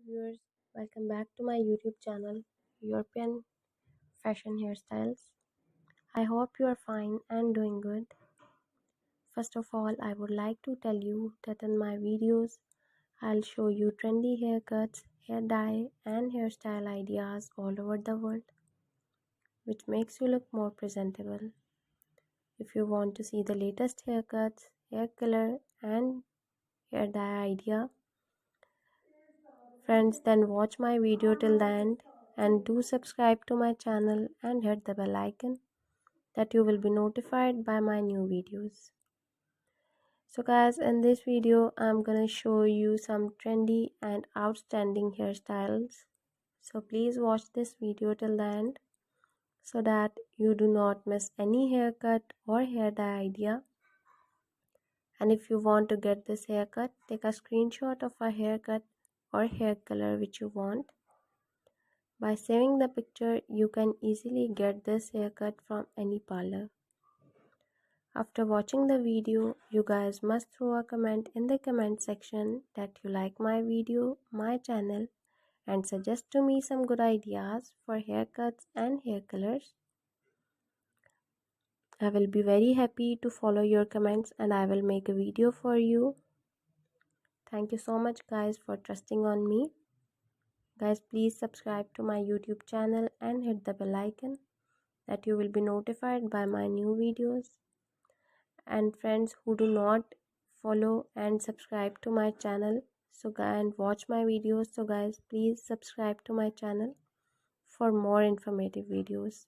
viewers, welcome back to my YouTube channel, European Fashion Hairstyles. I hope you are fine and doing good. First of all, I would like to tell you that in my videos, I'll show you trendy haircuts, hair dye, and hairstyle ideas all over the world, which makes you look more presentable. If you want to see the latest haircuts, hair color, and hair dye idea, friends, then watch my video till the end and do subscribe to my channel and hit the bell icon that you will be notified by my new videos. So guys, in this video I'm gonna show you some trendy and outstanding hairstyles. So please watch this video till the end so that you do not miss any haircut or hair dye idea. And if you want to get this haircut, take a screenshot of a haircut or hair color which you want. By saving the picture, you can easily get this haircut from any parlor. After watching the video, you guys must throw a comment in the comment section that you like my video, my channel, and suggest to me some good ideas for haircuts and hair colors. I will be very happy to follow your comments and I will make a video for you. Thank you so much guys for trusting on me. Guys, please subscribe to my YouTube channel and hit the bell icon that you will be notified by my new videos. And friends who do not follow and subscribe to my channel and watch my videos, so guys, please subscribe to my channel for more informative videos.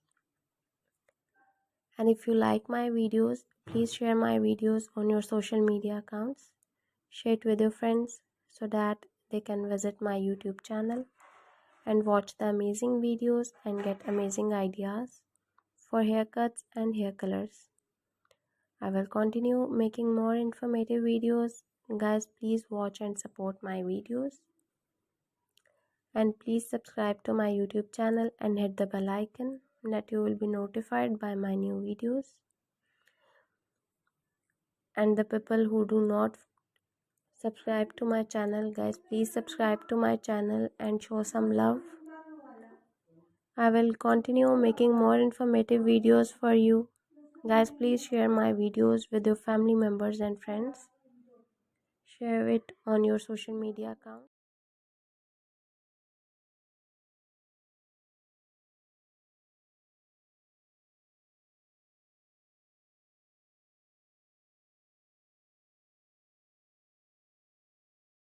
And if you like my videos, please share my videos on your social media accounts. Share it with your friends so that they can visit my YouTube channel and watch the amazing videos and get amazing ideas for haircuts and hair colors. I will continue making more informative videos. Guys, please watch and support my videos. And please subscribe to my YouTube channel and hit the bell icon that you will be notified by my new videos. And the people who do not subscribe to my channel, guys, please subscribe to my channel and show some love. I will continue making more informative videos for you. Guys, please share my videos with your family members and friends. Share it on your social media account.